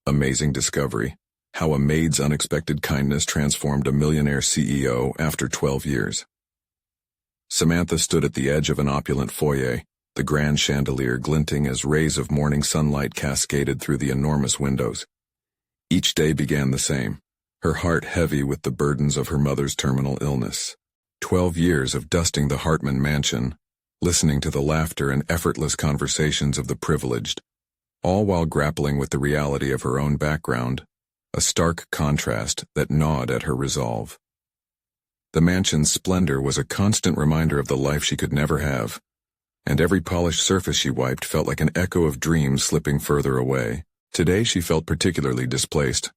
Amazing discovery. How a maid's unexpected kindness transformed a millionaire CEO after 12 years. Samantha stood at the edge of an opulent foyer, the grand chandelier glinting as rays of morning sunlight cascaded through the enormous windows. Each day began the same, her heart heavy with the burdens of her mother's terminal illness. 12 years of dusting the Hartman mansion, listening to the laughter and effortless conversations of the privileged, all while grappling with the reality of her own background, a stark contrast that gnawed at her resolve. The mansion's splendor was a constant reminder of the life she could never have, and every polished surface she wiped felt like an echo of dreams slipping further away. Today she felt particularly displaced,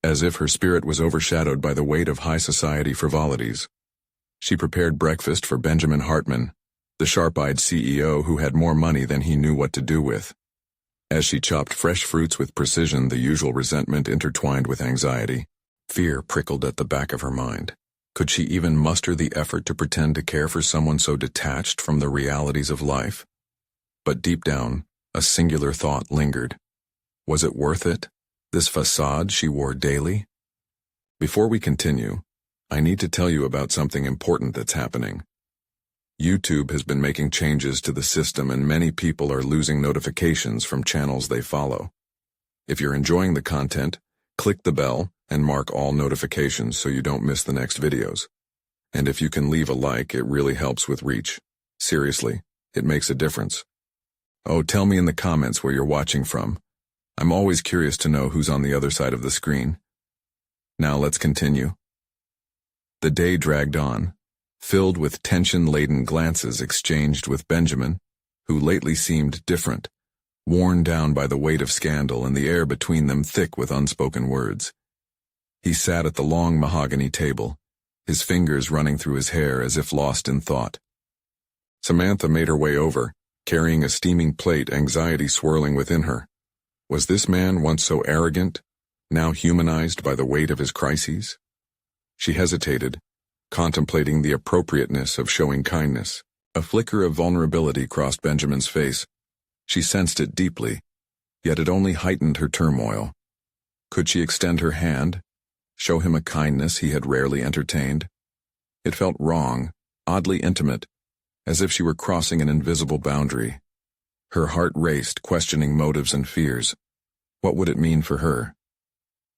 as if her spirit was overshadowed by the weight of high society frivolities. She prepared breakfast for Benjamin Hartman, the sharp-eyed CEO who had more money than he knew what to do with. As she chopped fresh fruits with precision, the usual resentment intertwined with anxiety. Fear prickled at the back of her mind. Could she even muster the effort to pretend to care for someone so detached from the realities of life? But deep down, a singular thought lingered. Was it worth it, this facade she wore daily? Before we continue, I need to tell you about something important that's happening. YouTube has been making changes to the system and many people are losing notifications from channels they follow. If you're enjoying the content, click the bell and mark all notifications so you don't miss the next videos. And if you can leave a like, it really helps with reach. Seriously, it makes a difference. Oh, tell me in the comments where you're watching from. I'm always curious to know who's on the other side of the screen. Now let's continue. The day dragged on, filled with tension-laden glances exchanged with Benjamin, who lately seemed different, worn down by the weight of scandal and the air between them thick with unspoken words. He sat at the long mahogany table, his fingers running through his hair as if lost in thought. Samantha made her way over, carrying a steaming plate, anxiety swirling within her. Was this man, once so arrogant, now humanized by the weight of his crises? She hesitated, contemplating the appropriateness of showing kindness. A flicker of vulnerability crossed Benjamin's face. She sensed it deeply, yet it only heightened her turmoil. Could she extend her hand, show him a kindness he had rarely entertained? It felt wrong, oddly intimate, as if she were crossing an invisible boundary. Her heart raced, questioning motives and fears. What would it mean for her?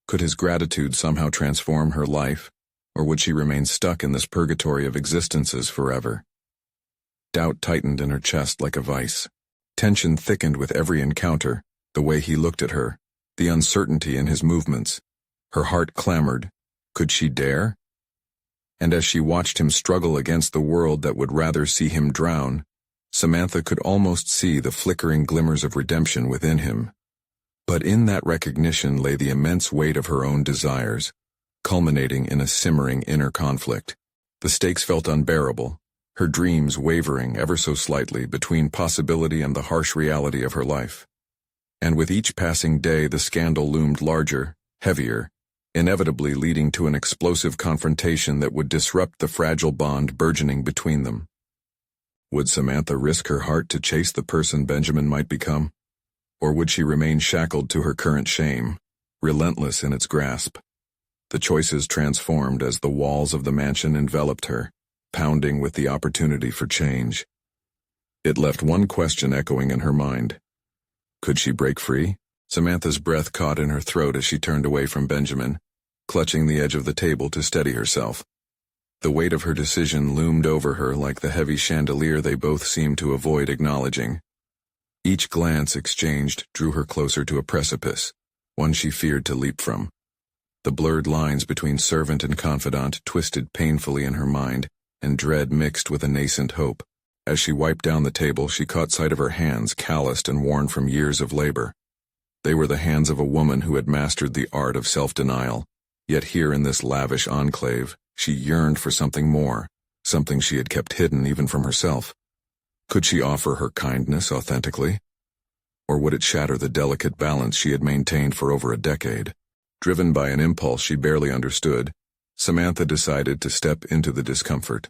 Could his gratitude somehow transform her life, or would she remain stuck in this purgatory of existences forever? Doubt tightened in her chest like a vice. Tension thickened with every encounter, the way he looked at her, the uncertainty in his movements. Her heart clamored. Could she dare? And as she watched him struggle against the world that would rather see him drown, Samantha could almost see the flickering glimmers of redemption within him. But in that recognition lay the immense weight of her own desires, culminating in a simmering inner conflict. The stakes felt unbearable, her dreams wavering ever so slightly between possibility and the harsh reality of her life. And with each passing day the scandal loomed larger, heavier, inevitably leading to an explosive confrontation that would disrupt the fragile bond burgeoning between them. Would Samantha risk her heart to chase the person Benjamin might become? Or would she remain shackled to her current shame, relentless in its grasp? The choices transformed as the walls of the mansion enveloped her, pounding with the opportunity for change. It left one question echoing in her mind. Could she break free? Samantha's breath caught in her throat as she turned away from Benjamin, clutching the edge of the table to steady herself. The weight of her decision loomed over her like the heavy chandelier they both seemed to avoid acknowledging. Each glance exchanged drew her closer to a precipice, one she feared to leap from. The blurred lines between servant and confidant twisted painfully in her mind, and dread mixed with a nascent hope. As she wiped down the table, she caught sight of her hands, calloused and worn from years of labor. They were the hands of a woman who had mastered the art of self-denial, yet here in this lavish enclave, she yearned for something more, something she had kept hidden even from herself. Could she offer her kindness authentically? Or would it shatter the delicate balance she had maintained for over a decade? Driven by an impulse she barely understood, Samantha decided to step into the discomfort.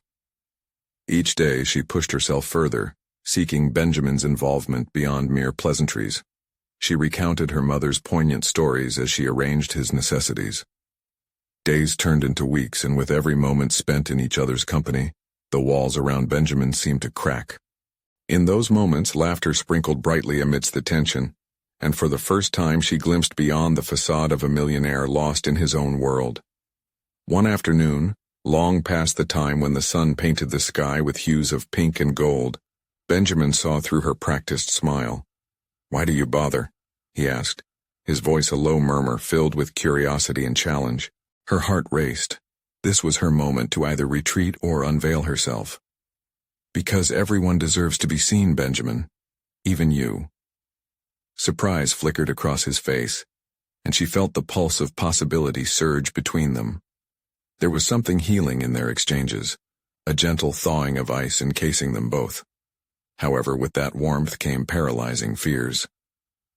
Each day she pushed herself further, seeking Benjamin's involvement beyond mere pleasantries. She recounted her mother's poignant stories as she arranged his necessities. Days turned into weeks, and with every moment spent in each other's company, the walls around Benjamin seemed to crack. In those moments, laughter sprinkled brightly amidst the tension, and for the first time she glimpsed beyond the facade of a millionaire lost in his own world. One afternoon, long past the time when the sun painted the sky with hues of pink and gold, Benjamin saw through her practiced smile. "Why do you bother?" he asked, his voice a low murmur filled with curiosity and challenge. Her heart raced. This was her moment to either retreat or unveil herself. "Because everyone deserves to be seen, Benjamin. Even you." Surprise flickered across his face, and she felt the pulse of possibility surge between them. There was something healing in their exchanges, a gentle thawing of ice encasing them both. However, with that warmth came paralyzing fears.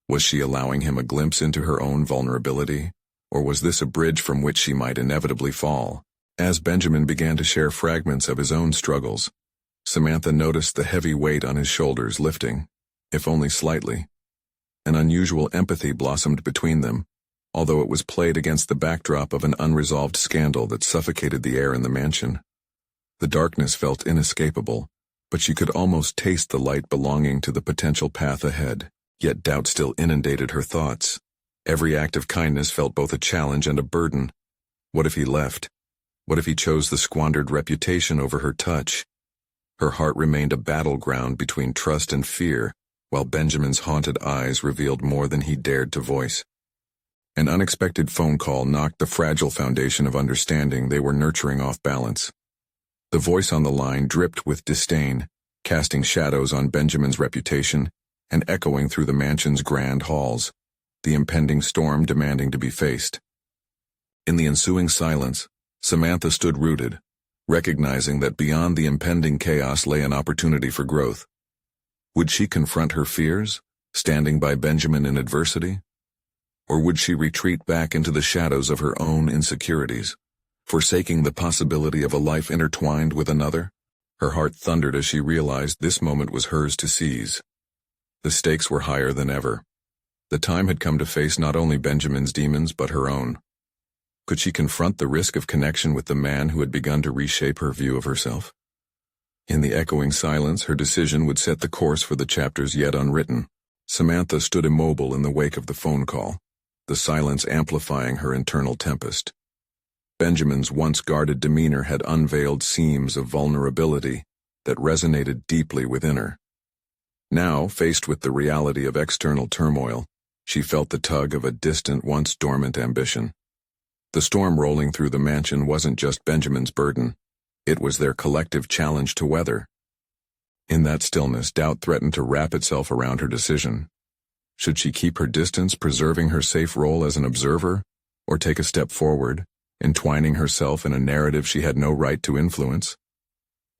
Was she allowing him a glimpse into her own vulnerability, or was this a bridge from which she might inevitably fall? As Benjamin began to share fragments of his own struggles, Samantha noticed the heavy weight on his shoulders lifting, if only slightly. An unusual empathy blossomed between them, although it was played against the backdrop of an unresolved scandal that suffocated the air in the mansion. The darkness felt inescapable, but she could almost taste the light belonging to the potential path ahead, yet doubt still inundated her thoughts. Every act of kindness felt both a challenge and a burden. What if he left? What if he chose the squandered reputation over her touch? Her heart remained a battleground between trust and fear, while Benjamin's haunted eyes revealed more than he dared to voice. An unexpected phone call knocked the fragile foundation of understanding they were nurturing off balance. The voice on the line dripped with disdain, casting shadows on Benjamin's reputation and echoing through the mansion's grand halls, the impending storm demanding to be faced. In the ensuing silence, Samantha stood rooted, recognizing that beyond the impending chaos lay an opportunity for growth. Would she confront her fears, standing by Benjamin in adversity? Or would she retreat back into the shadows of her own insecurities, forsaking the possibility of a life intertwined with another? Her heart thundered as she realized this moment was hers to seize. The stakes were higher than ever. The time had come to face not only Benjamin's demons but her own. Could she confront the risk of connection with the man who had begun to reshape her view of herself? In the echoing silence, her decision would set the course for the chapters yet unwritten. Samantha stood immobile in the wake of the phone call, the silence amplifying her internal tempest. Benjamin's once guarded demeanor had unveiled seams of vulnerability that resonated deeply within her. Now, faced with the reality of external turmoil, she felt the tug of a distant, once dormant ambition. The storm rolling through the mansion wasn't just Benjamin's burden. It was their collective challenge to weather. In that stillness, doubt threatened to wrap itself around her decision. Should she keep her distance, preserving her safe role as an observer, or take a step forward, entwining herself in a narrative she had no right to influence?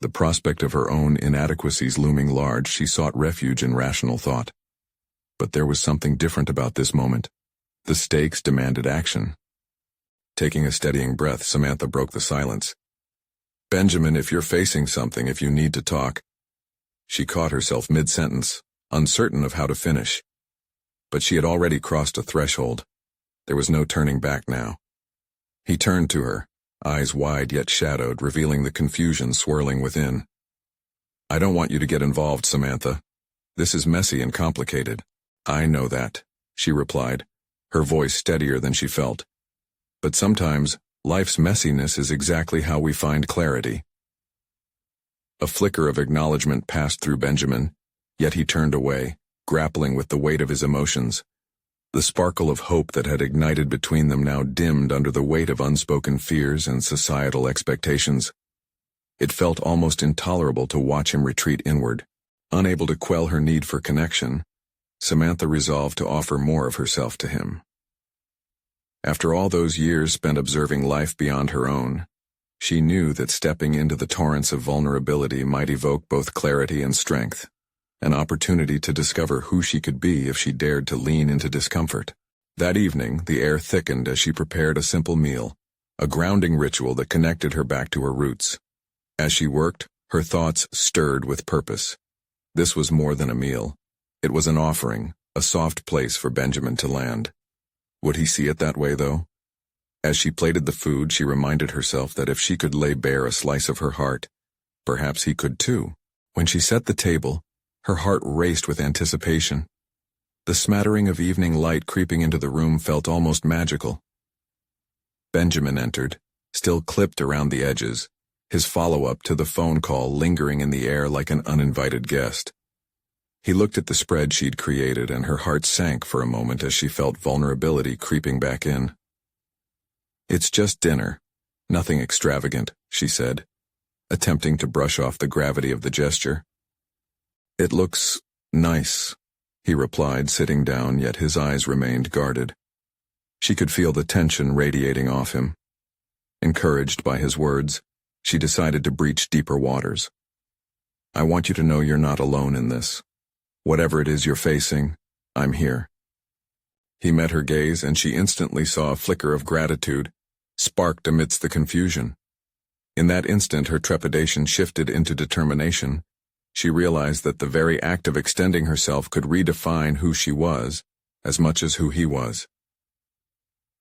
The prospect of her own inadequacies looming large, she sought refuge in rational thought. But there was something different about this moment. The stakes demanded action. Taking a steadying breath, Samantha broke the silence. "Benjamin, if you're facing something, if you need to talk." She caught herself mid-sentence, uncertain of how to finish. But she had already crossed a threshold. There was no turning back now. He turned to her, eyes wide yet shadowed, revealing the confusion swirling within. "I don't want you to get involved, Samantha. This is messy and complicated." "I know that," she replied, her voice steadier than she felt. "But sometimes, life's messiness is exactly how we find clarity." A flicker of acknowledgement passed through Benjamin, yet he turned away, grappling with the weight of his emotions. The sparkle of hope that had ignited between them now dimmed under the weight of unspoken fears and societal expectations. It felt almost intolerable to watch him retreat inward. Unable to quell her need for connection, Samantha resolved to offer more of herself to him. After all those years spent observing life beyond her own, she knew that stepping into the torrents of vulnerability might evoke both clarity and strength, an opportunity to discover who she could be if she dared to lean into discomfort. That evening, the air thickened as she prepared a simple meal, a grounding ritual that connected her back to her roots. As she worked, her thoughts stirred with purpose. This was more than a meal. It was an offering, a soft place for Benjamin to land. Would he see it that way, though? As she plated the food, she reminded herself that if she could lay bare a slice of her heart, perhaps he could too. When she set the table, her heart raced with anticipation. The smattering of evening light creeping into the room felt almost magical. Benjamin entered, still clipped around the edges, his follow-up to the phone call lingering in the air like an uninvited guest. He looked at the spread she'd created, and her heart sank for a moment as she felt vulnerability creeping back in. "It's just dinner. Nothing extravagant," she said, attempting to brush off the gravity of the gesture. "It looks nice," he replied, sitting down, yet his eyes remained guarded. She could feel the tension radiating off him. Encouraged by his words, she decided to breach deeper waters. "I want you to know you're not alone in this. Whatever it is you're facing, I'm here." He met her gaze, and she instantly saw a flicker of gratitude, sparked amidst the confusion. In that instant, her trepidation shifted into determination. She realized that the very act of extending herself could redefine who she was, as much as who he was.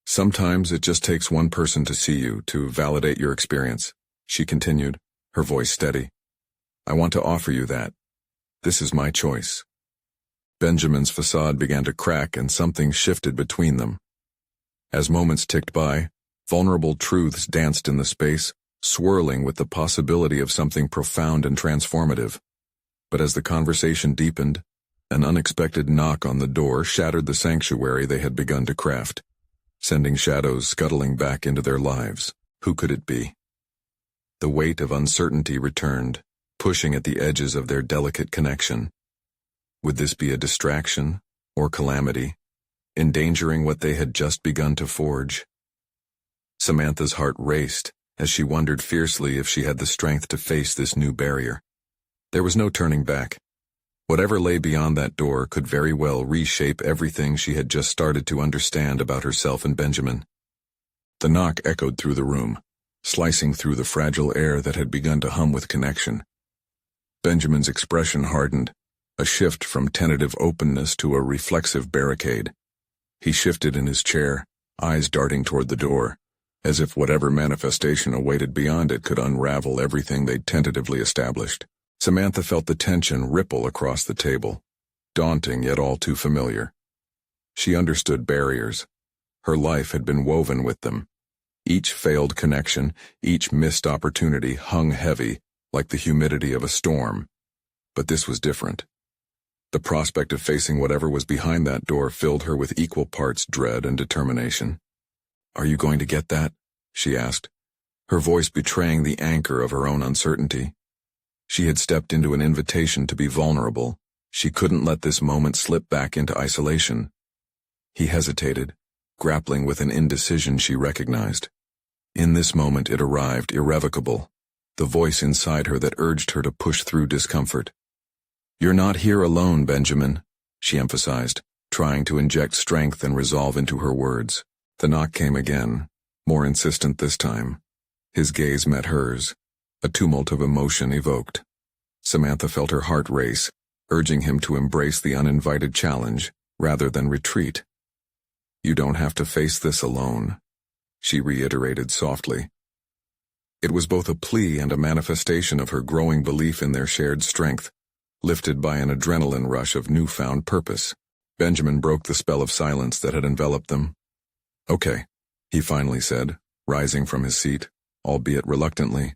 "Sometimes it just takes one person to see you, to validate your experience," she continued, her voice steady. "I want to offer you that. This is my choice." Benjamin's facade began to crack, and something shifted between them. As moments ticked by, vulnerable truths danced in the space, swirling with the possibility of something profound and transformative. But as the conversation deepened, an unexpected knock on the door shattered the sanctuary they had begun to craft, sending shadows scuttling back into their lives. Who could it be? The weight of uncertainty returned, pushing at the edges of their delicate connection. Would this be a distraction or calamity, endangering what they had just begun to forge? Samantha's heart raced as she wondered fiercely if she had the strength to face this new barrier. There was no turning back. Whatever lay beyond that door could very well reshape everything she had just started to understand about herself and Benjamin. The knock echoed through the room, slicing through the fragile air that had begun to hum with connection. Benjamin's expression hardened, a shift from tentative openness to a reflexive barricade. He shifted in his chair, eyes darting toward the door, as if whatever manifestation awaited beyond it could unravel everything they'd tentatively established. Samantha felt the tension ripple across the table, daunting yet all too familiar. She understood barriers. Her life had been woven with them. Each failed connection, each missed opportunity hung heavy, like the humidity of a storm. But this was different. The prospect of facing whatever was behind that door filled her with equal parts dread and determination. "Are you going to get that?" she asked, her voice betraying the anchor of her own uncertainty. She had stepped into an invitation to be vulnerable. She couldn't let this moment slip back into isolation. He hesitated, grappling with an indecision she recognized. In this moment it arrived, irrevocable, the voice inside her that urged her to push through discomfort. "You're not here alone, Benjamin," she emphasized, trying to inject strength and resolve into her words. The knock came again, more insistent this time. His gaze met hers, a tumult of emotion evoked. Samantha felt her heart race, urging him to embrace the uninvited challenge rather than retreat. "You don't have to face this alone," she reiterated softly. It was both a plea and a manifestation of her growing belief in their shared strength, lifted by an adrenaline rush of newfound purpose. Benjamin broke the spell of silence that had enveloped them. "Okay," he finally said, rising from his seat, albeit reluctantly.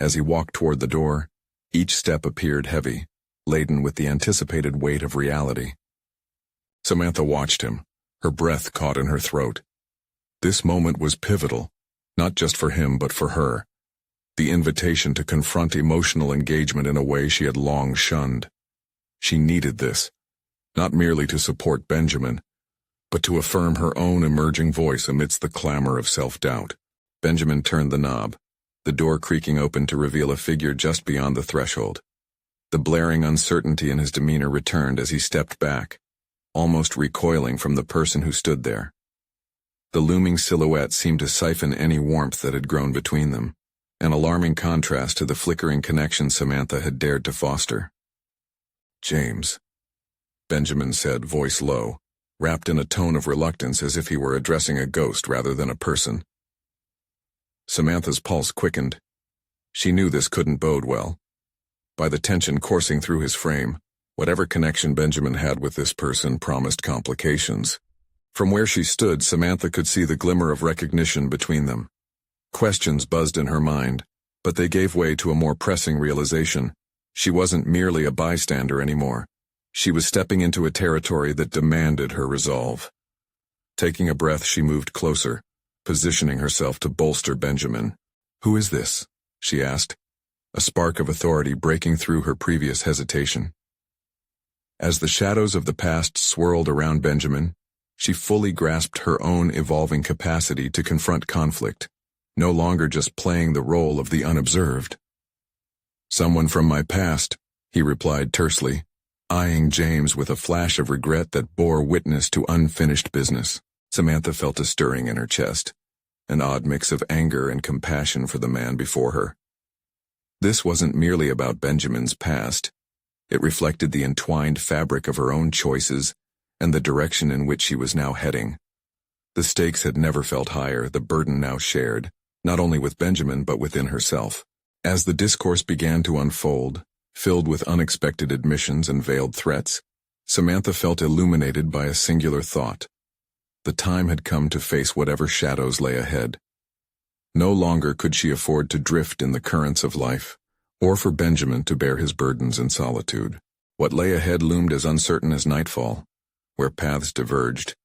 As he walked toward the door, each step appeared heavy, laden with the anticipated weight of reality. Samantha watched him, her breath caught in her throat. This moment was pivotal, not just for him but for her. The invitation to confront emotional engagement in a way she had long shunned. She needed this, not merely to support Benjamin, but to affirm her own emerging voice amidst the clamor of self-doubt. Benjamin turned the knob, the door creaking open to reveal a figure just beyond the threshold. The blaring uncertainty in his demeanor returned as he stepped back, almost recoiling from the person who stood there. The looming silhouette seemed to siphon any warmth that had grown between them, an alarming contrast to the flickering connection Samantha had dared to foster. "James." Benjamin said, voice low, wrapped in a tone of reluctance as if he were addressing a ghost rather than a person. Samantha's pulse quickened. She knew this couldn't bode well. By the tension coursing through his frame, whatever connection Benjamin had with this person promised complications. From where she stood, Samantha could see the glimmer of recognition between them. Questions buzzed in her mind, but they gave way to a more pressing realization. She wasn't merely a bystander anymore. She was stepping into a territory that demanded her resolve. Taking a breath, she moved closer, positioning herself to bolster Benjamin. "Who is this?" she asked, a spark of authority breaking through her previous hesitation. As the shadows of the past swirled around Benjamin, she fully grasped her own evolving capacity to confront conflict, no longer just playing the role of the unobserved. "Someone from my past," he replied tersely, eyeing James with a flash of regret that bore witness to unfinished business. Samantha felt a stirring in her chest, an odd mix of anger and compassion for the man before her. This wasn't merely about Benjamin's past. It reflected the entwined fabric of her own choices and the direction in which she was now heading. The stakes had never felt higher, the burden now shared, not only with Benjamin but within herself. As the discourse began to unfold, filled with unexpected admissions and veiled threats, Samantha felt illuminated by a singular thought. The time had come to face whatever shadows lay ahead. No longer could she afford to drift in the currents of life, or for Benjamin to bear his burdens in solitude. What lay ahead loomed as uncertain as nightfall, where paths diverged,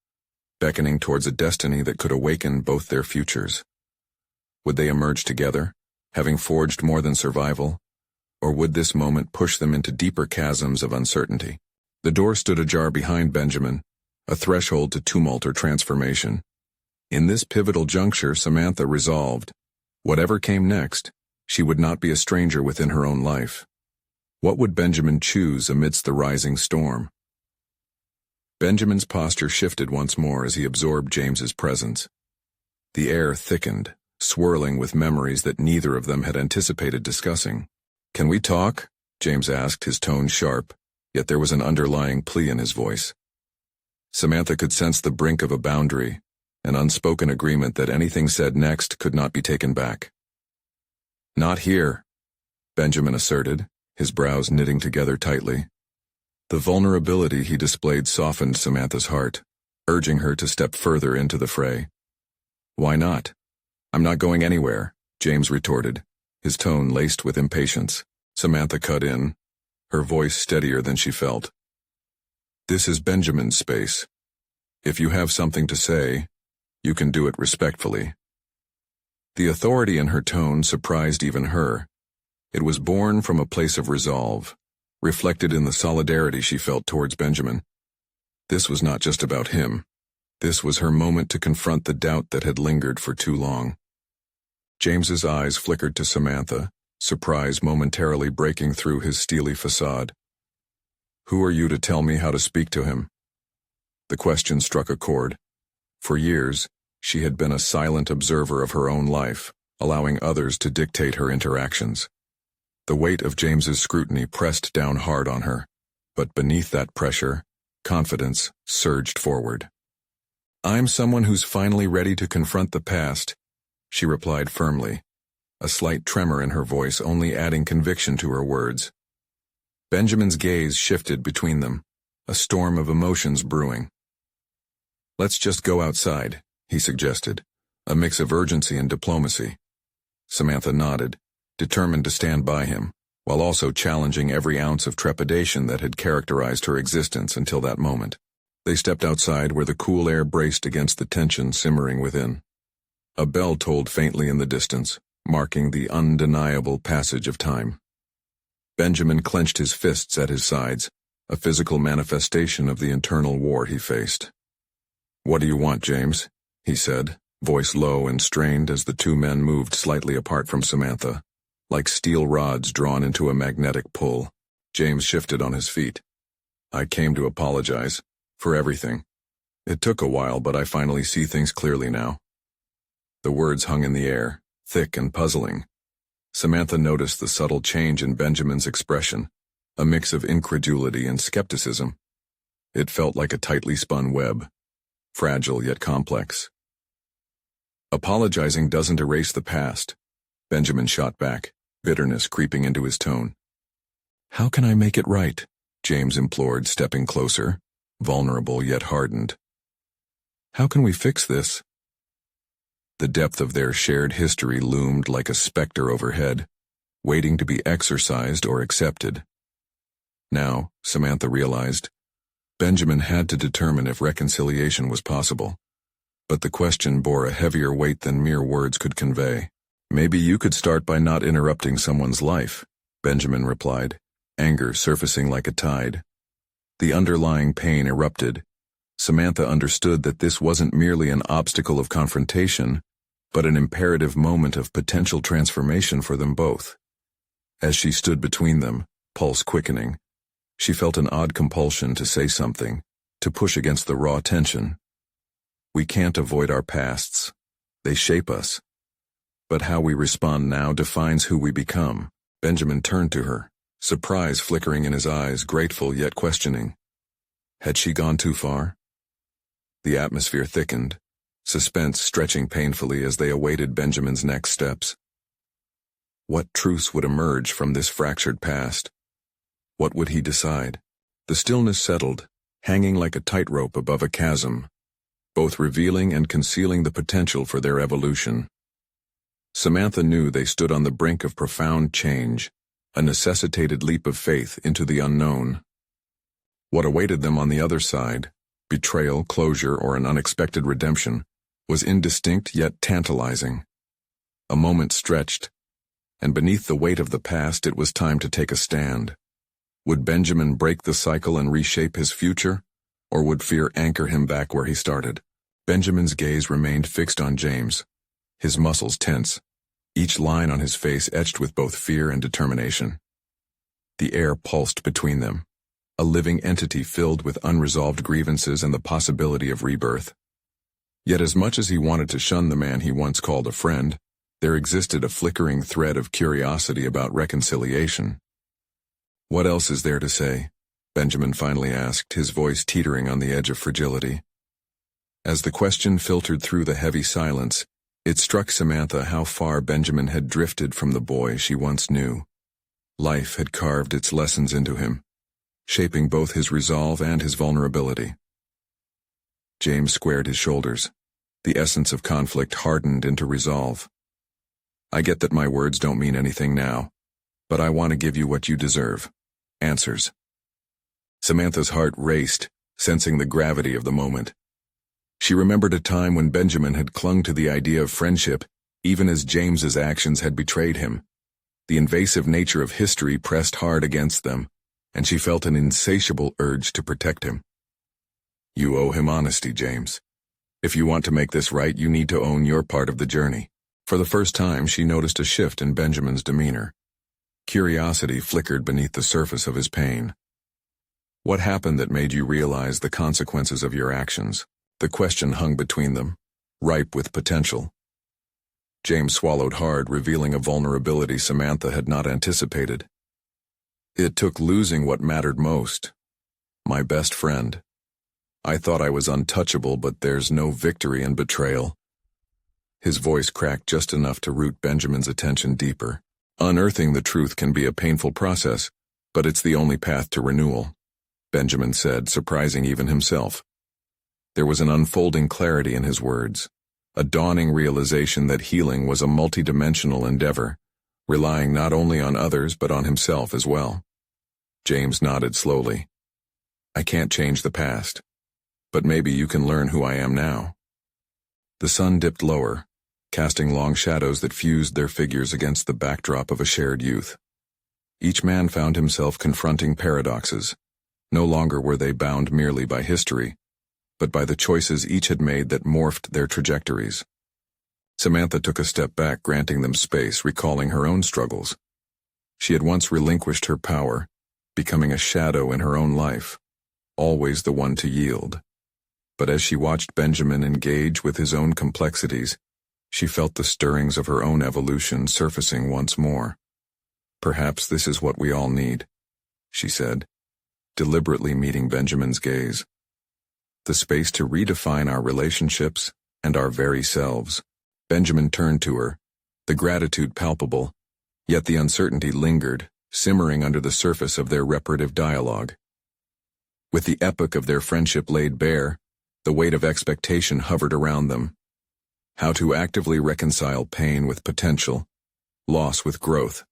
beckoning towards a destiny that could awaken both their futures. Would they emerge together, having forged more than survival, or would this moment push them into deeper chasms of uncertainty? The door stood ajar behind Benjamin, a threshold to tumult or transformation. In this pivotal juncture, Samantha resolved, whatever came next, she would not be a stranger within her own life. What would Benjamin choose amidst the rising storm? Benjamin's posture shifted once more as he absorbed James's presence. The air thickened, swirling with memories that neither of them had anticipated discussing. "Can we talk?" James asked, his tone sharp, yet there was an underlying plea in his voice. Samantha could sense the brink of a boundary, an unspoken agreement that anything said next could not be taken back. "Not here," Benjamin asserted, his brows knitting together tightly. The vulnerability he displayed softened Samantha's heart, urging her to step further into the fray. "Why not?" "I'm not going anywhere," James retorted, his tone laced with impatience. Samantha cut in, her voice steadier than she felt. "This is Benjamin's space. If you have something to say, you can do it respectfully." The authority in her tone surprised even her. It was born from a place of resolve, reflected in the solidarity she felt towards Benjamin. This was not just about him. This was her moment to confront the doubt that had lingered for too long. James's eyes flickered to Samantha, surprise momentarily breaking through his steely facade. "Who are you to tell me how to speak to him?" The question struck a chord. For years, she had been a silent observer of her own life, allowing others to dictate her interactions. The weight of James's scrutiny pressed down hard on her, but beneath that pressure, confidence surged forward. "I'm someone who's finally ready to confront the past," she replied firmly, a slight tremor in her voice only adding conviction to her words. Benjamin's gaze shifted between them, a storm of emotions brewing. "Let's just go outside," he suggested, a mix of urgency and diplomacy. Samantha nodded, determined to stand by him, while also challenging every ounce of trepidation that had characterized her existence until that moment. They stepped outside where the cool air braced against the tension simmering within. A bell tolled faintly in the distance, marking the undeniable passage of time. Benjamin clenched his fists at his sides, a physical manifestation of the internal war he faced. "What do you want, James?" he said, voice low and strained as the two men moved slightly apart from Samantha, like steel rods drawn into a magnetic pull. James shifted on his feet. "I came to apologize for everything. It took a while, but I finally see things clearly now." The words hung in the air, thick and puzzling. Samantha noticed the subtle change in Benjamin's expression, a mix of incredulity and skepticism. It felt like a tightly spun web, fragile yet complex. Apologizing doesn't erase the past, Benjamin shot back, bitterness creeping into his tone. How can I make it right? James implored, stepping closer, vulnerable yet hardened. How can we fix this? The depth of their shared history loomed like a specter overhead, waiting to be exorcised or accepted. Now, Samantha realized, Benjamin had to determine if reconciliation was possible. But the question bore a heavier weight than mere words could convey. Maybe you could start by not interrupting someone's life, Benjamin replied, anger surfacing like a tide. The underlying pain erupted. Samantha understood that this wasn't merely an obstacle of confrontation, but an imperative moment of potential transformation for them both. As she stood between them, pulse quickening, she felt an odd compulsion to say something, to push against the raw tension. We can't avoid our pasts. They shape us. But how we respond now defines who we become. Benjamin turned to her, surprise flickering in his eyes, grateful yet questioning. Had she gone too far? The atmosphere thickened, suspense stretching painfully as they awaited Benjamin's next steps. What truths would emerge from this fractured past? What would he decide? The stillness settled, hanging like a tightrope above a chasm, both revealing and concealing the potential for their evolution. Samantha knew they stood on the brink of profound change, a necessitated leap of faith into the unknown. What awaited them on the other side, betrayal, closure, or an unexpected redemption, was indistinct yet tantalizing. A moment stretched, and beneath the weight of the past it was time to take a stand. Would Benjamin break the cycle and reshape his future, or would fear anchor him back where he started? Benjamin's gaze remained fixed on James, his muscles tense, each line on his face etched with both fear and determination. The air pulsed between them, a living entity filled with unresolved grievances and the possibility of rebirth. Yet as much as he wanted to shun the man he once called a friend, there existed a flickering thread of curiosity about reconciliation. What else is there to say? Benjamin finally asked, his voice teetering on the edge of fragility. As the question filtered through the heavy silence, it struck Samantha how far Benjamin had drifted from the boy she once knew. Life had carved its lessons into him, shaping both his resolve and his vulnerability. James squared his shoulders. The essence of conflict hardened into resolve. I get that my words don't mean anything now, but I want to give you what you deserve. Answers. Samantha's heart raced, sensing the gravity of the moment. She remembered a time when Benjamin had clung to the idea of friendship, even as James's actions had betrayed him. The invasive nature of history pressed hard against them, and she felt an insatiable urge to protect him. You owe him honesty, James. If you want to make this right, you need to own your part of the journey. For the first time, she noticed a shift in Benjamin's demeanor. Curiosity flickered beneath the surface of his pain. What happened that made you realize the consequences of your actions? The question hung between them, ripe with potential. James swallowed hard, revealing a vulnerability Samantha had not anticipated. It took losing what mattered most. My best friend. I thought I was untouchable, but there's no victory in betrayal. His voice cracked just enough to root Benjamin's attention deeper. Unearthing the truth can be a painful process, but it's the only path to renewal, Benjamin said, surprising even himself. There was an unfolding clarity in his words, a dawning realization that healing was a multidimensional endeavor, relying not only on others but on himself as well. James nodded slowly. I can't change the past, but maybe you can learn who I am now. The sun dipped lower, casting long shadows that fused their figures against the backdrop of a shared youth. Each man found himself confronting paradoxes. No longer were they bound merely by history, but by the choices each had made that morphed their trajectories. Samantha took a step back, granting them space, recalling her own struggles. She had once relinquished her power, becoming a shadow in her own life, always the one to yield. But as she watched Benjamin engage with his own complexities, she felt the stirrings of her own evolution surfacing once more. Perhaps this is what we all need, she said. deliberately meeting Benjamin's gaze. The space to redefine our relationships and our very selves. Benjamin turned to her, the gratitude palpable, yet the uncertainty lingered, simmering under the surface of their reparative dialogue. With the epic of their friendship laid bare, the weight of expectation hovered around them. How to actively reconcile pain with potential, loss with growth.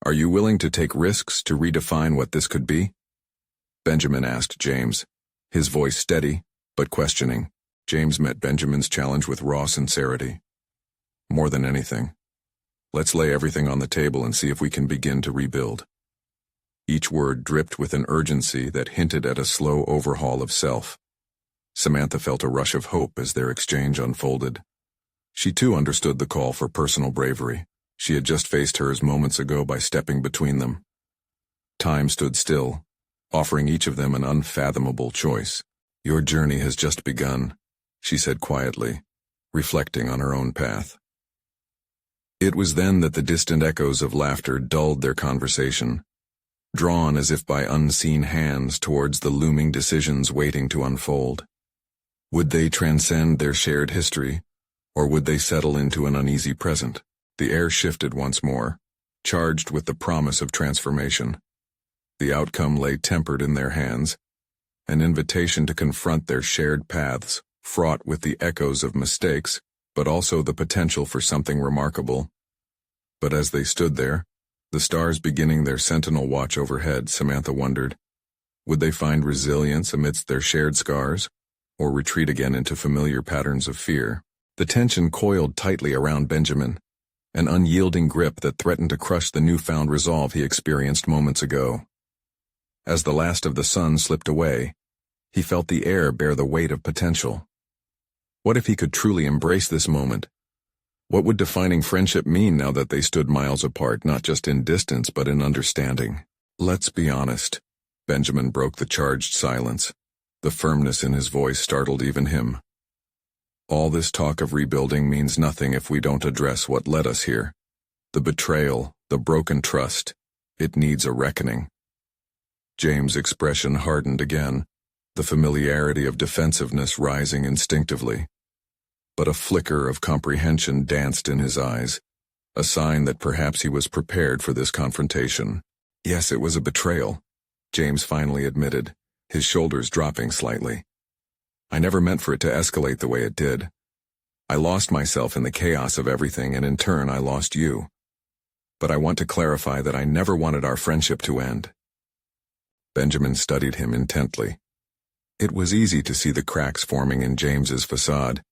Are you willing to take risks to redefine what this could be? Benjamin asked James, his voice steady, but questioning. James met Benjamin's challenge with raw sincerity. More than anything, let's lay everything on the table and see if we can begin to rebuild. Each word dripped with an urgency that hinted at a slow overhaul of self. Samantha felt a rush of hope as their exchange unfolded. She too understood the call for personal bravery. She had just faced hers moments ago by stepping between them. Time stood still, offering each of them an unfathomable choice. Your journey has just begun, she said quietly, reflecting on her own path. It was then that the distant echoes of laughter dulled their conversation, drawn as if by unseen hands towards the looming decisions waiting to unfold. Would they transcend their shared history, or would they settle into an uneasy present? The air shifted once more, charged with the promise of transformation. The outcome lay tempered in their hands, an invitation to confront their shared paths, fraught with the echoes of mistakes, but also the potential for something remarkable. But as they stood there, the stars beginning their sentinel watch overhead, Samantha wondered, would they find resilience amidst their shared scars, or retreat again into familiar patterns of fear? The tension coiled tightly around Benjamin, an unyielding grip that threatened to crush the newfound resolve he experienced moments ago. As the last of the sun slipped away, he felt the air bear the weight of potential. What if he could truly embrace this moment? What would defining friendship mean now that they stood miles apart, not just in distance but in understanding? Let's be honest. Benjamin broke the charged silence. The firmness in his voice startled even him. All this talk of rebuilding means nothing if we don't address what led us here. The betrayal, the broken trust. It needs a reckoning. James' expression hardened again, the familiarity of defensiveness rising instinctively. But a flicker of comprehension danced in his eyes, a sign that perhaps he was prepared for this confrontation. Yes, it was a betrayal, James finally admitted, his shoulders dropping slightly. I never meant for it to escalate the way it did. I lost myself in the chaos of everything, and in turn I lost you. But I want to clarify that I never wanted our friendship to end. Benjamin studied him intently. It was easy to see the cracks forming in James's facade,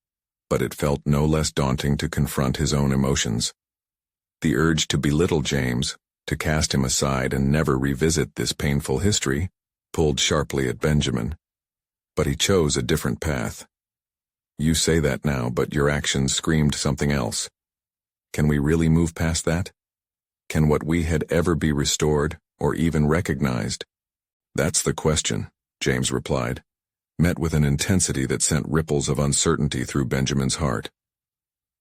but it felt no less daunting to confront his own emotions. The urge to belittle James, to cast him aside and never revisit this painful history, pulled sharply at Benjamin. But he chose a different path. You say that now, but your actions screamed something else. Can we really move past that? Can what we had ever be restored, or even recognized? That's the question, James replied, met with an intensity that sent ripples of uncertainty through Benjamin's heart.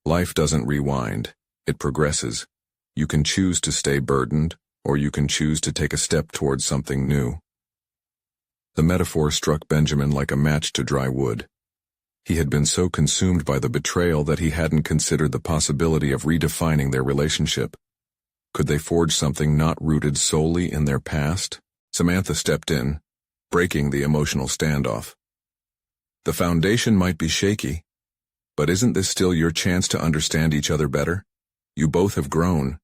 Life doesn't rewind, it progresses. You can choose to stay burdened, or you can choose to take a step towards something new. The metaphor struck Benjamin like a match to dry wood. He had been so consumed by the betrayal that he hadn't considered the possibility of redefining their relationship. Could they forge something not rooted solely in their past? Samantha stepped in, breaking the emotional standoff. The foundation might be shaky, but isn't this still your chance to understand each other better? You both have grown.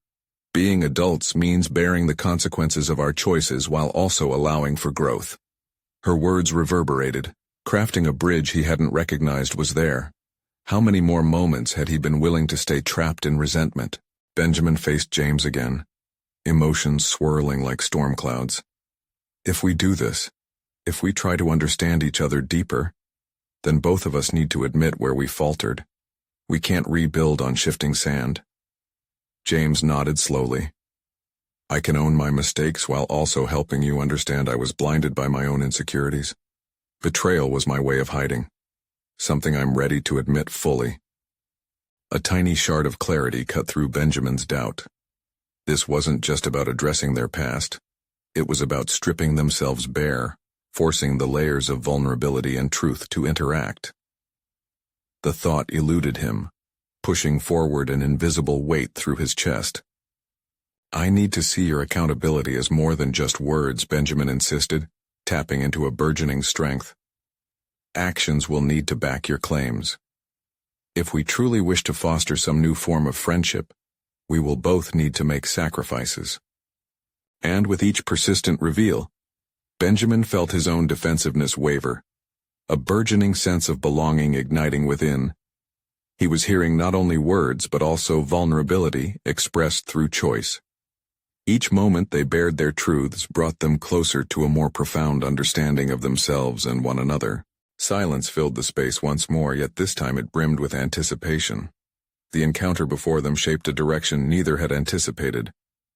Being adults means bearing the consequences of our choices while also allowing for growth. Her words reverberated, crafting a bridge he hadn't recognized was there. How many more moments had he been willing to stay trapped in resentment? Benjamin faced James again, emotions swirling like storm clouds. If we do this, if we try to understand each other deeper, then both of us need to admit where we faltered. We can't rebuild on shifting sand. James nodded slowly. I can own my mistakes while also helping you understand I was blinded by my own insecurities. Betrayal was my way of hiding, something I'm ready to admit fully. A tiny shard of clarity cut through Benjamin's doubt. This wasn't just about addressing their past. It was about stripping themselves bare, forcing the layers of vulnerability and truth to interact. The thought eluded him, pushing forward an invisible weight through his chest. "I need to see your accountability as more than just words," Benjamin insisted, tapping into a burgeoning strength. "Actions will need to back your claims. If we truly wish to foster some new form of friendship, we will both need to make sacrifices." And with each persistent reveal, Benjamin felt his own defensiveness waver, a burgeoning sense of belonging igniting within. He was hearing not only words but also vulnerability expressed through choice. Each moment they bared their truths brought them closer to a more profound understanding of themselves and one another. Silence filled the space once more, yet this time it brimmed with anticipation. The encounter before them shaped a direction neither had anticipated,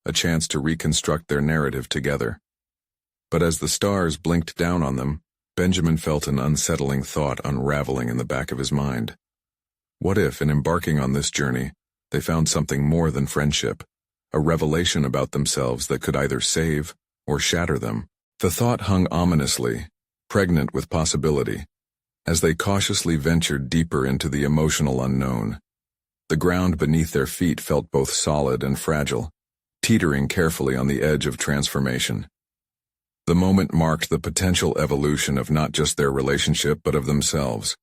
a chance to reconstruct their narrative together. But as the stars blinked down on them, Benjamin felt an unsettling thought unraveling in the back of his mind. What if, in embarking on this journey, they found something more than friendship, a revelation about themselves that could either save or shatter them? The thought hung ominously, pregnant with possibility, as they cautiously ventured deeper into the emotional unknown. The ground beneath their feet felt both solid and fragile, teetering carefully on the edge of transformation. The moment marked the potential evolution of not just their relationship but of themselves.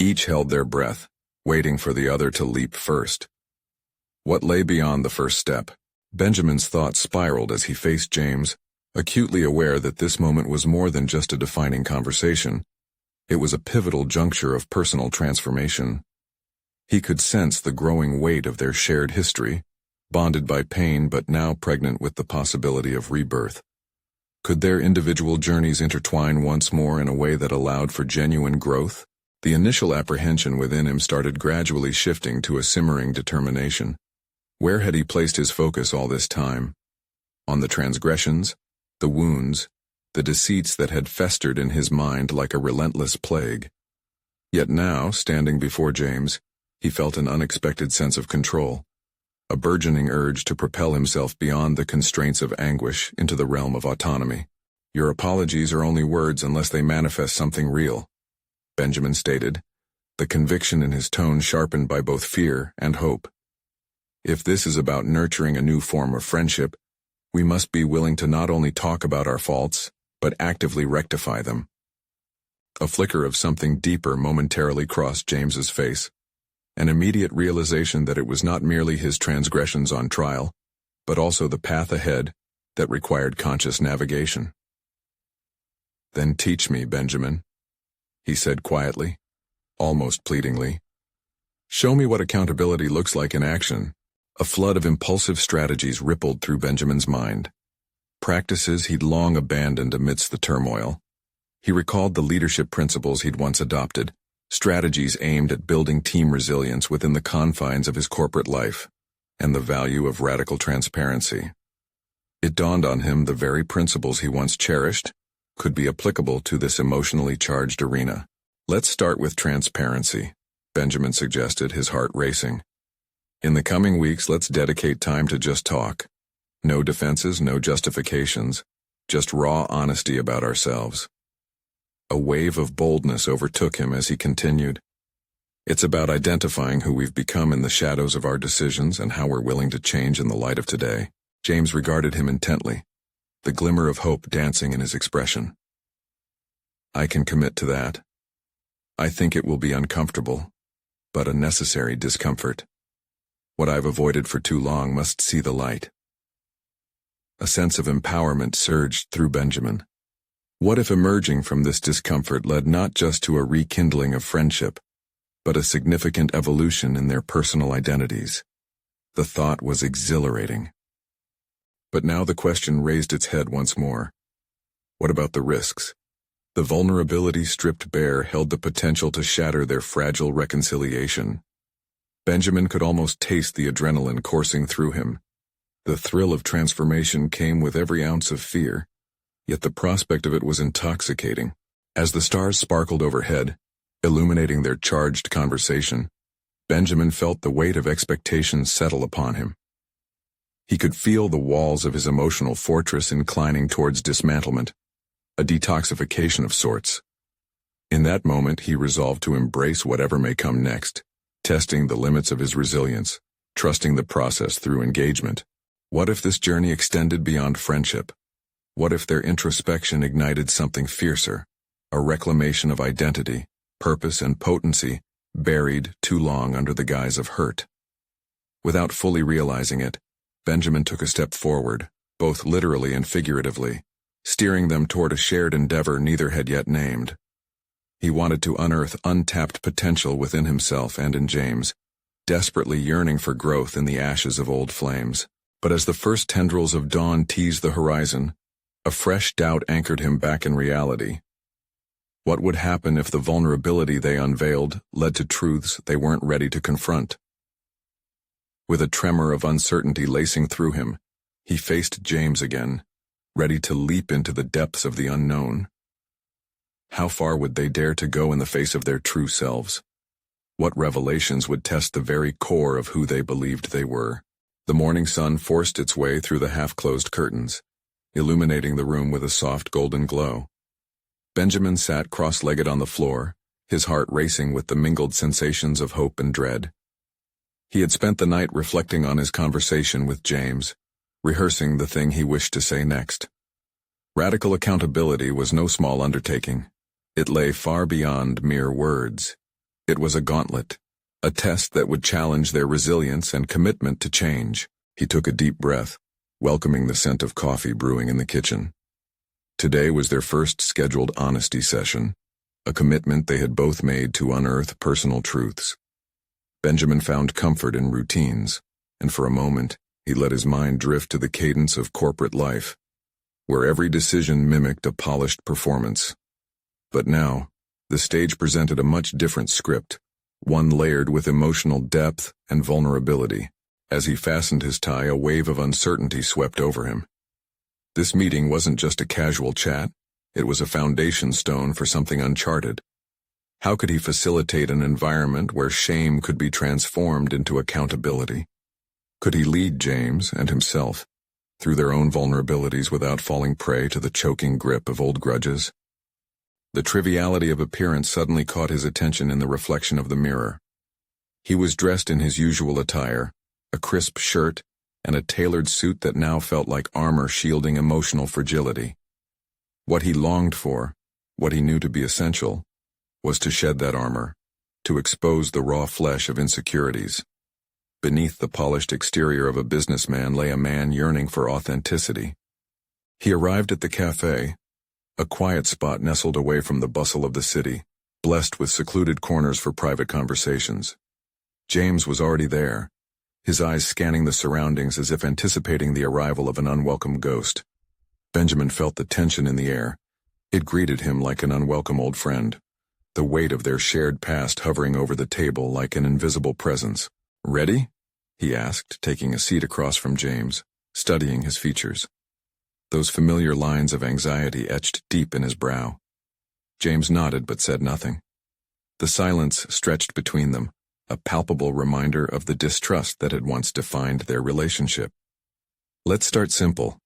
Each held their breath, waiting for the other to leap first. What lay beyond the first step? Benjamin's thoughts spiraled as he faced James, acutely aware that this moment was more than just a defining conversation. It was a pivotal juncture of personal transformation. He could sense the growing weight of their shared history, bonded by pain but now pregnant with the possibility of rebirth. Could their individual journeys intertwine once more in a way that allowed for genuine growth? The initial apprehension within him started gradually shifting to a simmering determination. Where had he placed his focus all this time? On the transgressions, the wounds, the deceits that had festered in his mind like a relentless plague. Yet now, standing before James, he felt an unexpected sense of control, a burgeoning urge to propel himself beyond the constraints of anguish into the realm of autonomy. "Your apologies are only words unless they manifest something real," Benjamin stated, the conviction in his tone sharpened by both fear and hope. "If this is about nurturing a new form of friendship, we must be willing to not only talk about our faults, but actively rectify them." A flicker of something deeper momentarily crossed James's face, an immediate realization that it was not merely his transgressions on trial, but also the path ahead that required conscious navigation. "Then teach me, Benjamin," he said quietly, almost pleadingly. "Show me what accountability looks like in action." A flood of impulsive strategies rippled through Benjamin's mind. Practices he'd long abandoned amidst the turmoil. He recalled the leadership principles he'd once adopted, strategies aimed at building team resilience within the confines of his corporate life, and the value of radical transparency. It dawned on him the very principles he once cherished could be applicable to this emotionally charged arena. "Let's start with transparency," Benjamin suggested, his heart racing. "In the coming weeks, let's dedicate time to just talk. No defenses, no justifications, just raw honesty about ourselves." A wave of boldness overtook him as he continued. "It's about identifying who we've become in the shadows of our decisions and how we're willing to change in the light of today." James regarded him intently, the glimmer of hope dancing in his expression. "I can commit to that. I think it will be uncomfortable, but a necessary discomfort. What I've avoided for too long must see the light." A sense of empowerment surged through Benjamin. What if emerging from this discomfort led not just to a rekindling of friendship, but a significant evolution in their personal identities? The thought was exhilarating. But now the question raised its head once more. What about the risks? The vulnerability stripped bare held the potential to shatter their fragile reconciliation. Benjamin could almost taste the adrenaline coursing through him. The thrill of transformation came with every ounce of fear, yet the prospect of it was intoxicating. As the stars sparkled overhead, illuminating their charged conversation, Benjamin felt the weight of expectations settle upon him. He could feel the walls of his emotional fortress inclining towards dismantlement, a detoxification of sorts. In that moment, he resolved to embrace whatever may come next, testing the limits of his resilience, trusting the process through engagement. What if this journey extended beyond friendship? What if their introspection ignited something fiercer, a reclamation of identity, purpose, and potency, buried too long under the guise of hurt? Without fully realizing it, Benjamin took a step forward, both literally and figuratively, steering them toward a shared endeavor neither had yet named. He wanted to unearth untapped potential within himself and in James, desperately yearning for growth in the ashes of old flames. But as the first tendrils of dawn teased the horizon, a fresh doubt anchored him back in reality. What would happen if the vulnerability they unveiled led to truths they weren't ready to confront? With a tremor of uncertainty lacing through him, he faced James again, ready to leap into the depths of the unknown. How far would they dare to go in the face of their true selves? What revelations would test the very core of who they believed they were? The morning sun forced its way through the half-closed curtains, illuminating the room with a soft golden glow. Benjamin sat cross-legged on the floor, his heart racing with the mingled sensations of hope and dread. He had spent the night reflecting on his conversation with James, rehearsing the thing he wished to say next. Radical accountability was no small undertaking. It lay far beyond mere words. It was a gauntlet, a test that would challenge their resilience and commitment to change. He took a deep breath, welcoming the scent of coffee brewing in the kitchen. Today was their first scheduled honesty session, a commitment they had both made to unearth personal truths. Benjamin found comfort in routines, and for a moment, he let his mind drift to the cadence of corporate life, where every decision mimicked a polished performance. But now, the stage presented a much different script, one layered with emotional depth and vulnerability. As he fastened his tie, a wave of uncertainty swept over him. This meeting wasn't just a casual chat, it was a foundation stone for something uncharted. How could he facilitate an environment where shame could be transformed into accountability? Could he lead James and himself through their own vulnerabilities without falling prey to the choking grip of old grudges? The triviality of appearance suddenly caught his attention in the reflection of the mirror. He was dressed in his usual attire, a crisp shirt, and a tailored suit that now felt like armor shielding emotional fragility. What he longed for, what he knew to be essential, was to shed that armor, to expose the raw flesh of insecurities. Beneath the polished exterior of a businessman lay a man yearning for authenticity. He arrived at the cafe, a quiet spot nestled away from the bustle of the city, blessed with secluded corners for private conversations. James was already there, his eyes scanning the surroundings as if anticipating the arrival of an unwelcome ghost. Benjamin felt the tension in the air. It greeted him like an unwelcome old friend, the weight of their shared past hovering over the table like an invisible presence. "Ready?" he asked, taking a seat across from James, studying his features. Those familiar lines of anxiety etched deep in his brow. James nodded but said nothing. The silence stretched between them, a palpable reminder of the distrust that had once defined their relationship. "Let's start simple,"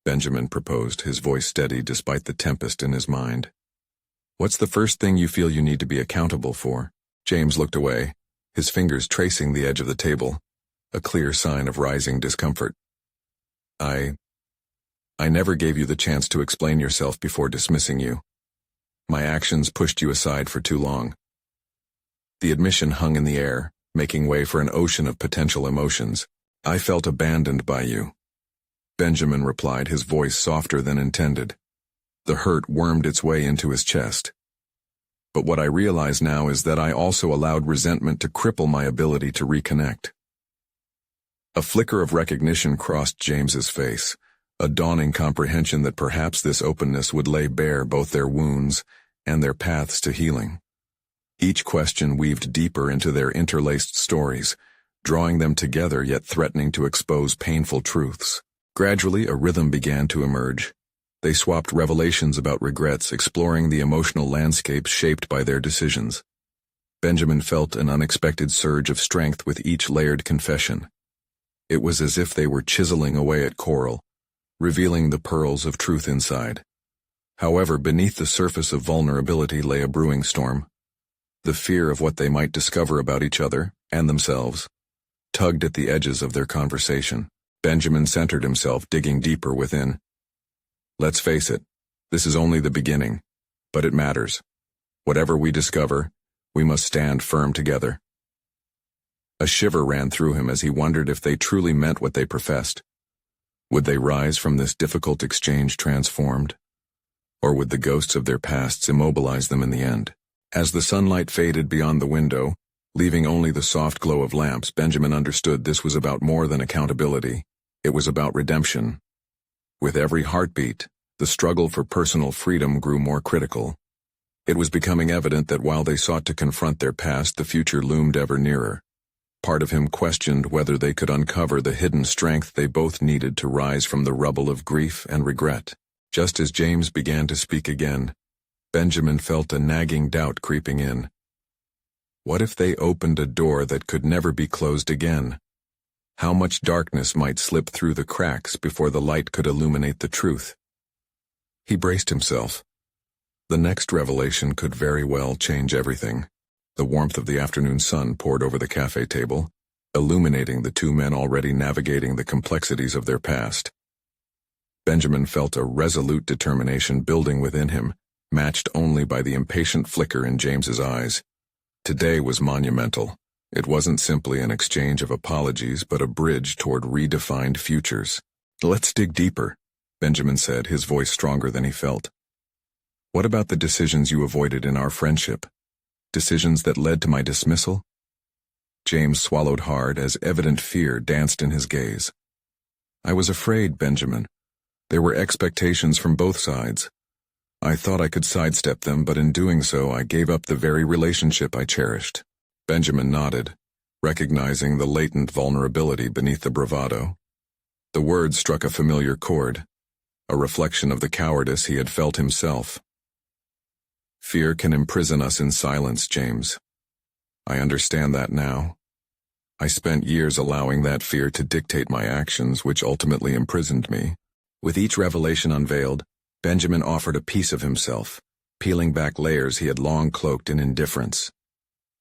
Benjamin proposed, his voice steady despite the tempest in his mind. "What's the first thing you feel you need to be accountable for?" James looked away, his fingers tracing the edge of the table, a clear sign of rising discomfort. I never gave you the chance to explain yourself before dismissing you. My actions pushed you aside for too long." The admission hung in the air, making way for an ocean of potential emotions. "I felt abandoned by you," Benjamin replied, his voice softer than intended. The hurt wormed its way into his chest. "But what I realize now is that I also allowed resentment to cripple my ability to reconnect." A flicker of recognition crossed James's face, a dawning comprehension that perhaps this openness would lay bare both their wounds and their paths to healing. Each question weaved deeper into their interlaced stories, drawing them together yet threatening to expose painful truths. Gradually, a rhythm began to emerge. They swapped revelations about regrets, exploring the emotional landscapes shaped by their decisions. Benjamin felt an unexpected surge of strength with each layered confession. It was as if they were chiseling away at coral, revealing the pearls of truth inside. However, beneath the surface of vulnerability lay a brewing storm. The fear of what they might discover about each other, and themselves, tugged at the edges of their conversation. Benjamin centered himself, digging deeper within. Let's face it, this is only the beginning, but it matters. Whatever we discover, we must stand firm together. A shiver ran through him as he wondered if they truly meant what they professed. Would they rise from this difficult exchange transformed? Or would the ghosts of their pasts immobilize them in the end? As the sunlight faded beyond the window, leaving only the soft glow of lamps, Benjamin understood this was about more than accountability. It was about redemption. With every heartbeat, the struggle for personal freedom grew more critical. It was becoming evident that while they sought to confront their past, the future loomed ever nearer. Part of him questioned whether they could uncover the hidden strength they both needed to rise from the rubble of grief and regret. Just as James began to speak again, Benjamin felt a nagging doubt creeping in. What if they opened a door that could never be closed again? How much darkness might slip through the cracks before the light could illuminate the truth? He braced himself. The next revelation could very well change everything. The warmth of the afternoon sun poured over the cafe table, illuminating the two men already navigating the complexities of their past. Benjamin felt a resolute determination building within him, matched only by the impatient flicker in James's eyes. Today was monumental. It wasn't simply an exchange of apologies, but a bridge toward redefined futures. Let's dig deeper, Benjamin said, his voice stronger than he felt. What about the decisions you avoided in our friendship? Decisions that led to my dismissal? James swallowed hard as evident fear danced in his gaze. I was afraid, Benjamin. There were expectations from both sides. I thought I could sidestep them, but in doing so, I gave up the very relationship I cherished. Benjamin nodded, recognizing the latent vulnerability beneath the bravado. The words struck a familiar chord, a reflection of the cowardice he had felt himself. Fear can imprison us in silence, James. I understand that now. I spent years allowing that fear to dictate my actions, which ultimately imprisoned me. With each revelation unveiled, Benjamin offered a piece of himself, peeling back layers he had long cloaked in indifference.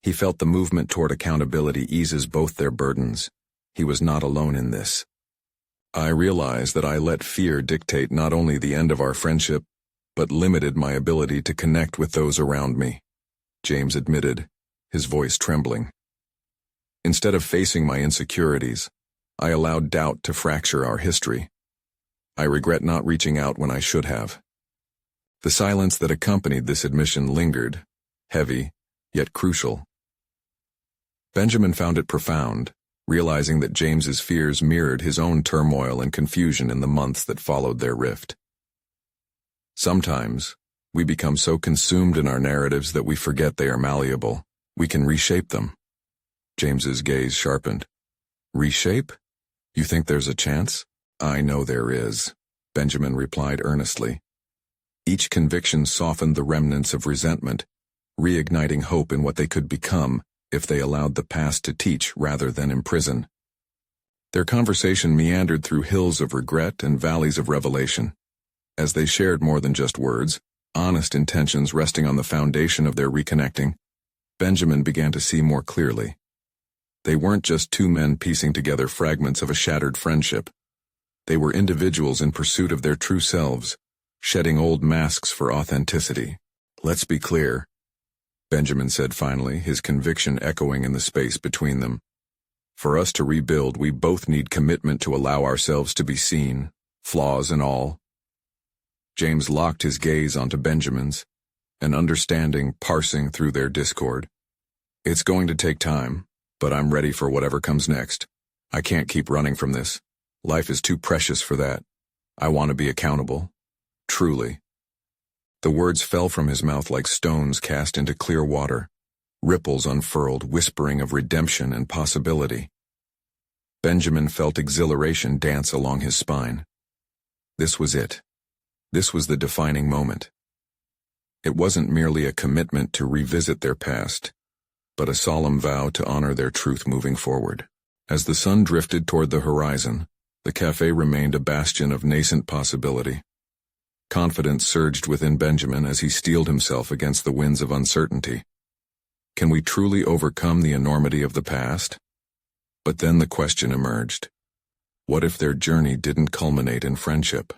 He felt the movement toward accountability eases both their burdens. He was not alone in this. I realized that I let fear dictate not only the end of our friendship, but limited my ability to connect with those around me, James admitted, his voice trembling. Instead of facing my insecurities, I allowed doubt to fracture our history. I regret not reaching out when I should have. The silence that accompanied this admission lingered, heavy, yet crucial. Benjamin found it profound, realizing that James's fears mirrored his own turmoil and confusion in the months that followed their rift. Sometimes, we become so consumed in our narratives that we forget they are malleable. We can reshape them. James's gaze sharpened. Reshape? You think there's a chance? I know there is, Benjamin replied earnestly. Each conviction softened the remnants of resentment, reigniting hope in what they could become if they allowed the past to teach rather than imprison. Their conversation meandered through hills of regret and valleys of revelation. As they shared more than just words, honest intentions resting on the foundation of their reconnecting, Benjamin began to see more clearly. They weren't just two men piecing together fragments of a shattered friendship. They were individuals in pursuit of their true selves, shedding old masks for authenticity. Let's be clear, Benjamin said finally, his conviction echoing in the space between them. For us to rebuild, we both need commitment to allow ourselves to be seen, flaws and all. James locked his gaze onto Benjamin's, an understanding parsing through their discord. It's going to take time, but I'm ready for whatever comes next. I can't keep running from this. Life is too precious for that. I want to be accountable. Truly. The words fell from his mouth like stones cast into clear water. Ripples unfurled, whispering of redemption and possibility. Benjamin felt exhilaration dance along his spine. This was it. This was the defining moment. It wasn't merely a commitment to revisit their past, but a solemn vow to honor their truth moving forward. As the sun drifted toward the horizon, the cafe remained a bastion of nascent possibility. Confidence surged within Benjamin as he steeled himself against the winds of uncertainty. Can we truly overcome the enormity of the past? But then the question emerged. What if their journey didn't culminate in friendship?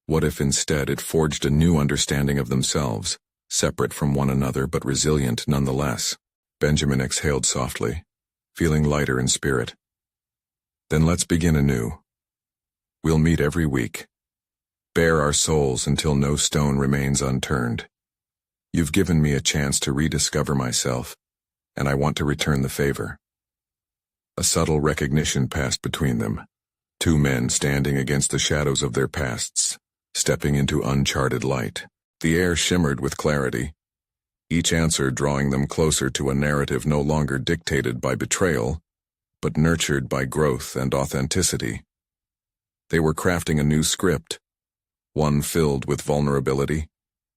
What if instead it forged a new understanding of themselves, separate from one another but resilient nonetheless? Benjamin exhaled softly, feeling lighter in spirit. Then let's begin anew. We'll meet every week. Bare our souls until no stone remains unturned. You've given me a chance to rediscover myself, and I want to return the favor. A subtle recognition passed between them. Two men standing against the shadows of their pasts, stepping into uncharted light. The air shimmered with clarity, each answer drawing them closer to a narrative no longer dictated by betrayal, but nurtured by growth and authenticity. They were crafting a new script, one filled with vulnerability,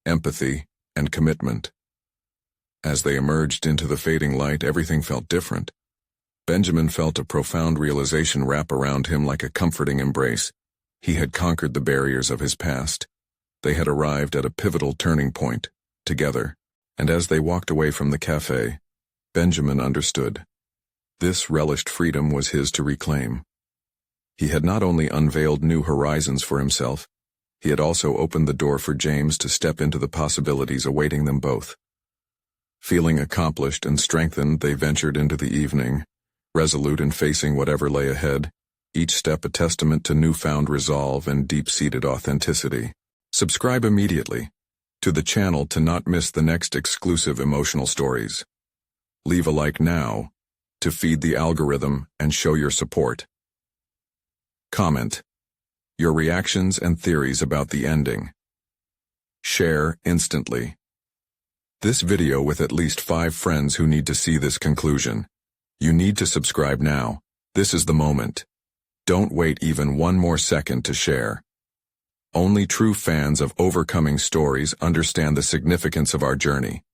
empathy, and commitment. As they emerged into the fading light, everything felt different. Benjamin felt a profound realization wrap around him like a comforting embrace. He had conquered the barriers of his past. They had arrived at a pivotal turning point, together. And as they walked away from the cafe, Benjamin understood. This relished freedom was his to reclaim. He had not only unveiled new horizons for himself, he had also opened the door for James to step into the possibilities awaiting them both. Feeling accomplished and strengthened, they ventured into the evening, resolute in facing whatever lay ahead, each step a testament to newfound resolve and deep-seated authenticity. Subscribe immediately to the channel to not miss the next exclusive emotional stories. Leave a like now to feed the algorithm and show your support. Comment your reactions and theories about the ending. Share instantly this video with at least 5 friends who need to see this conclusion. You need to subscribe now. This is the moment. Don't wait even one more second to share. Only true fans of overcoming stories understand the significance of our journey.